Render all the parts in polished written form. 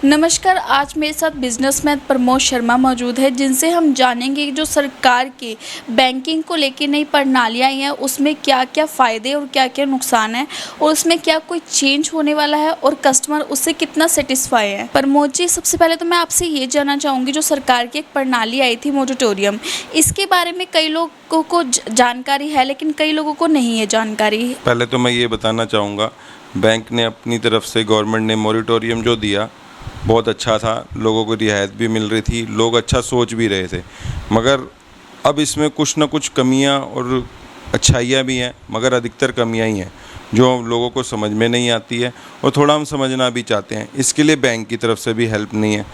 नमस्कार, आज मेरे साथ बिजनेसमैन प्रमोद शर्मा मौजूद है, जिनसे हम जानेंगे कि जो सरकार की बैंकिंग को लेकर नई प्रणालियाँ आई हैं, उसमें क्या क्या फ़ायदे और क्या क्या नुकसान है और उसमें क्या कोई चेंज होने वाला है और कस्टमर उससे कितना सेटिस्फाई है। प्रमोद जी, सबसे पहले तो मैं आपसे ये जानना चाहूँगी, जो सरकार की एक प्रणाली आई थी मोरेटोरियम, इसके बारे में कई लोगों को जानकारी है लेकिन कई लोगों को नहीं है जानकारी। पहले तो मैं ये बताना चाहूँगा, बैंक ने अपनी तरफ से, गवर्नमेंट ने मोरेटोरियम जो दिया बहुत अच्छा था, लोगों को रियायत भी मिल रही थी, लोग अच्छा सोच भी रहे थे। मगर अब इसमें कुछ ना कुछ कमियां और अच्छाइयां भी हैं, मगर अधिकतर कमियां ही हैं जो लोगों को समझ में नहीं आती है और थोड़ा हम समझना भी चाहते हैं। इसके लिए बैंक की तरफ से भी हेल्प नहीं है।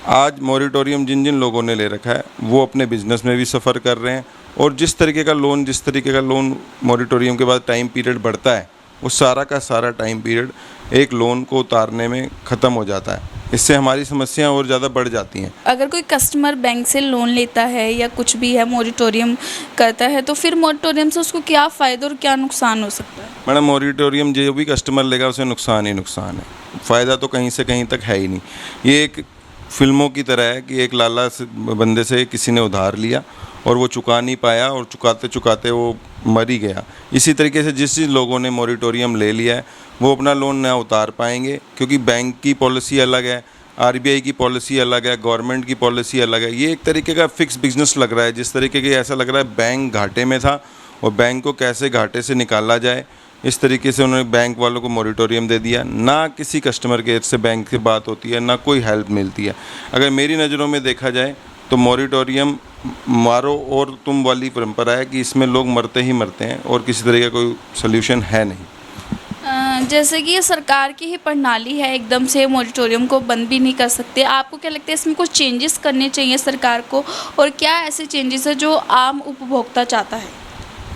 आज मोरेटोरियम जिन जिन लोगों ने ले रखा है वो अपने बिजनेस में भी सफ़र कर रहे हैं, और जिस तरीके का लोन मोरेटोरियम के बाद टाइम पीरियड बढ़ता है, वो सारा का सारा टाइम पीरियड एक लोन को उतारने में ख़त्म हो जाता है। इससे हमारी समस्याएं और ज़्यादा बढ़ जाती हैं। अगर कोई कस्टमर बैंक से लोन लेता है या कुछ भी है, मोरेटोरियम करता है, तो फिर मोरेटोरियम से उसको क्या फ़ायदा और क्या नुकसान हो सकता है? मैडम, मोरेटोरियम जो भी कस्टमर लेगा उसे नुकसान ही नुकसान है, फ़ायदा तो कहीं से कहीं तक है ही नहीं। ये एक फिल्मों की तरह है कि एक लाला से बंदे से किसी ने उधार लिया और वो चुका नहीं पाया और चुकाते चुकाते वो मर ही गया। इसी तरीके से जिस लोगों ने मोरेटोरियम ले लिया है वो अपना लोन ना उतार पाएंगे, क्योंकि बैंक की पॉलिसी अलग है, आरबीआई की पॉलिसी अलग है, गवर्नमेंट की पॉलिसी अलग है। ये एक तरीके का फिक्स बिजनेस लग रहा है, जिस तरीके के ऐसा लग रहा है बैंक घाटे में था और बैंक को कैसे घाटे से निकाला जाए, इस तरीके से उन्होंने बैंक वालों को मोरेटोरियम दे दिया। ना किसी कस्टमर केयर से बैंक से बात होती है, ना कोई हेल्प मिलती है। अगर मेरी नज़रों में देखा जाए तो मोरेटोरियम मारो और तुम वाली परंपरा है कि इसमें लोग मरते ही मरते हैं और किसी तरह का कोई सोल्यूशन है नहीं। जैसे कि ये सरकार की ही प्रणाली है, एकदम से मोरेटोरियम को बंद भी नहीं कर सकते। आपको क्या लगता है इसमें कुछ चेंजेस करने चाहिए सरकार को, और क्या ऐसे चेंजेस है जो आम उपभोक्ता चाहता है?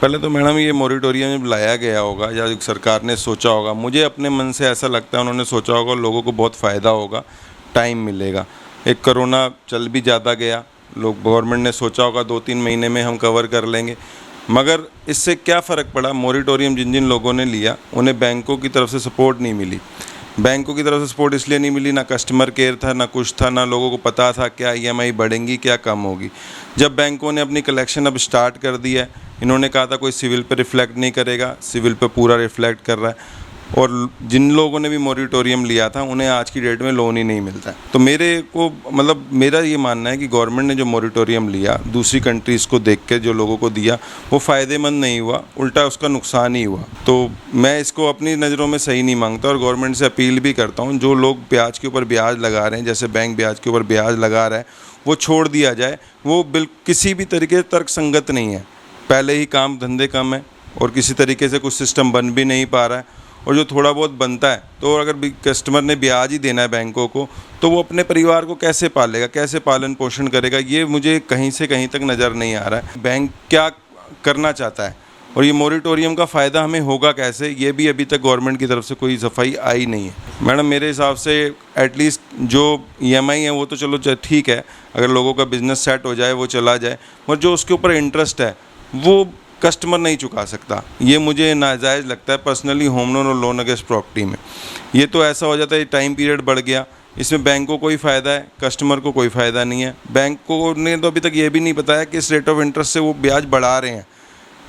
पहले तो मैडम, ये मोरेटोरियम जब लाया गया होगा या सरकार ने सोचा होगा, मुझे अपने मन से ऐसा लगता है उन्होंने सोचा होगा लोगों को बहुत फ़ायदा होगा, टाइम मिलेगा। एक कोरोना चल भी ज़्यादा गया, लोग, गवर्नमेंट ने सोचा होगा 2-3 महीने में हम कवर कर लेंगे, मगर इससे क्या फ़र्क पड़ा? मोरेटोरियम जिन जिन लोगों ने लिया उन्हें बैंकों की तरफ से सपोर्ट नहीं मिली। बैंकों की तरफ से सपोर्ट इसलिए नहीं मिली, ना कस्टमर केयर था, ना कुछ था, ना लोगों को पता था क्या ईएमआई बढ़ेंगी, क्या कम होगी। जब बैंकों ने अपनी कलेक्शन अब स्टार्ट कर दी है, इन्होंने कहा था कोई सिविल पे रिफ्लेक्ट नहीं करेगा, सिविल पे पूरा रिफ्लेक्ट कर रहा है, और जिन लोगों ने भी मोरेटोरियम लिया था उन्हें आज की डेट में लोन ही नहीं मिलता है। तो मेरा ये मानना है कि गवर्नमेंट ने जो मोरेटोरियम लिया, दूसरी कंट्रीज़ को देख के जो लोगों को दिया, वो फ़ायदेमंद नहीं हुआ, उल्टा उसका नुकसान ही हुआ। तो मैं इसको अपनी नज़रों में सही नहीं मांगता और गवर्नमेंट से अपील भी करता हूँ, जो लोग ब्याज के ऊपर ब्याज लगा रहे हैं, जैसे बैंक ब्याज के ऊपर ब्याज लगा रहा है, वो छोड़ दिया जाए। वो किसी भी तरीके से तर्कसंगत नहीं है। पहले ही काम धंधे कम है और किसी तरीके से कुछ सिस्टम बन भी नहीं पा रहा है, और जो थोड़ा बहुत बनता है, तो अगर कस्टमर ने ब्याज ही देना है बैंकों को, तो वो अपने परिवार को कैसे पालेगा, कैसे पालन पोषण करेगा? ये मुझे कहीं से कहीं तक नज़र नहीं आ रहा है। बैंक क्या करना चाहता है और ये मोरेटोरियम का फ़ायदा हमें होगा कैसे, ये भी अभी तक गवर्नमेंट की तरफ से कोई सफाई आई नहीं है। मैडम, मेरे हिसाब से एटलीस्ट जो ईएमआई है वो तो चलो ठीक है, अगर लोगों का बिज़नेस सेट हो जाए वो चला जाए, और जो उसके ऊपर इंटरेस्ट है वो कस्टमर नहीं चुका सकता। ये मुझे नाजायज़ लगता है पर्सनली, होम लोन और लोन अगेंस्ट प्रॉपर्टी में। ये तो ऐसा हो जाता है, टाइम पीरियड बढ़ गया, इसमें बैंक को कोई फ़ायदा है, कस्टमर को कोई फ़ायदा नहीं है। बैंक को ने तो अभी तक ये भी नहीं बताया कि इस रेट ऑफ इंटरेस्ट से वो ब्याज बढ़ा रहे हैं,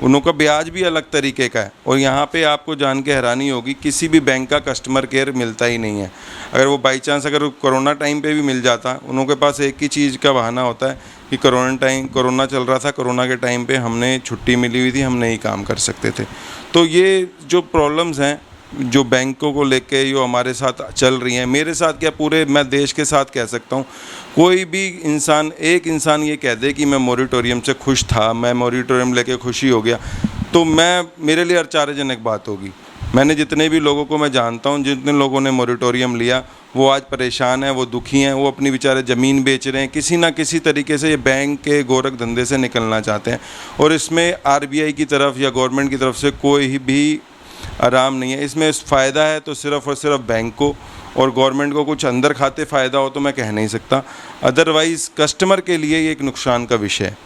उनका ब्याज भी अलग तरीके का है। और यहाँ पे आपको जान के हैरानी होगी, किसी भी बैंक का कस्टमर केयर मिलता ही नहीं है। अगर वो बाई चांस अगर कोरोना टाइम पे भी मिल जाता, उनके पास एक ही चीज़ का बहाना होता है कि कोरोना चल रहा था, कोरोना के टाइम पे हमने छुट्टी मिली हुई थी, हम नहीं काम कर सकते थे। तो ये जो प्रॉब्लम्स हैं जो बैंकों को लेके जो हमारे साथ चल रही हैं, मेरे साथ क्या पूरे मैं देश के साथ कह सकता हूँ, कोई भी इंसान, एक इंसान ये कह दे कि मैं मोरेटोरियम से खुश था, मैं मोरेटोरियम लेके खुशी हो गया, तो मेरे लिए आश्चर्यजनक बात होगी। मैंने जितने भी लोगों को मैं जानता हूँ, जितने लोगों ने मोरेटोरियम लिया, वो आज परेशान हैं, वो दुखी हैं, वो अपनी बेचारे ज़मीन बेच रहे हैं, किसी ना किसी तरीके से ये बैंक के गोरख धंधे से निकलना चाहते हैं। और इसमें आरबीआई की तरफ या गवर्नमेंट की तरफ से कोई भी आराम नहीं है। इसमें फ़ायदा है तो सिर्फ़ और सिर्फ बैंक को, और गवर्नमेंट को कुछ अंदर खाते फ़ायदा हो तो मैं कह नहीं सकता। अदरवाइज़ कस्टमर के लिए ये एक नुकसान का विषय है,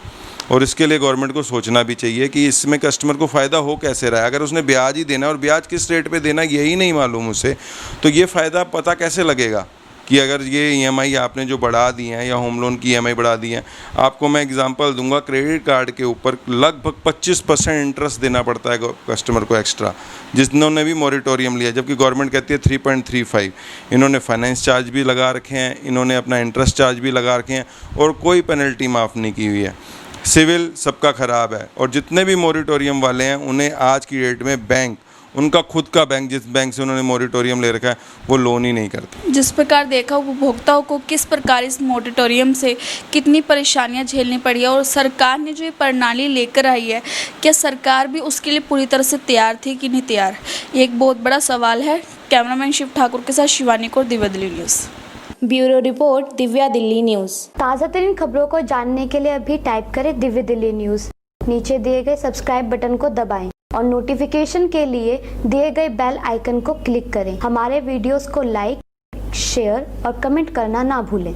और इसके लिए गवर्नमेंट को सोचना भी चाहिए कि इसमें कस्टमर को फ़ायदा हो कैसे रहा है। अगर उसने ब्याज ही देना है और ब्याज किस रेट पे देना यही नहीं मालूम उसे, तो ये फ़ायदा पता कैसे लगेगा? कि अगर ये ईएमआई आपने जो बढ़ा दी हैं या होम लोन की ईएमआई बढ़ा दी है, आपको मैं एग्जांपल दूंगा, क्रेडिट कार्ड के ऊपर लगभग 25% इंटरेस्ट देना पड़ता है कस्टमर को एक्स्ट्रा, जिन्होंने भी मॉरिटोरियम लिया, जबकि गवर्नमेंट कहती है 3.35। इन्होंने फाइनेंस चार्ज भी लगा रखे हैं, इन्होंने अपना इंटरेस्ट चार्ज भी लगा रखे हैं और कोई पेनल्टी माफ़ नहीं की हुई है। सिविल सबका ख़राब है और जितने भी मॉरिटोरियम वाले हैं उन्हें आज की डेट में बैंक, उनका खुद का बैंक, जिस बैंक से उन्होंने मॉरिटोरियम ले रखा है, वो लोन ही नहीं करते। जिस प्रकार देखा उपभोक्ताओं को किस प्रकार इस मोरेटोरियम से कितनी परेशानियां झेलनी पड़ी है और सरकार ने जो ये प्रणाली लेकर आई है, क्या सरकार भी उसके लिए पूरी तरह से तैयार थी कि नहीं तैयार, ये एक बहुत बड़ा सवाल है। कैमरामैन शिव ठाकुर के साथ Shivani Kaur, Divya Delhi news. Bureau report, Divya Delhi news. ताज़ा तरीन खबरों को जानने के लिए अभी टाइप करें दिव्या दिल्ली न्यूज़। नीचे दिए गए सब्सक्राइब बटन को दबाएं और नोटिफिकेशन के लिए दिए गए बेल आइकन को क्लिक करें। हमारे वीडियोस को लाइक, शेयर और कमेंट करना ना भूलें।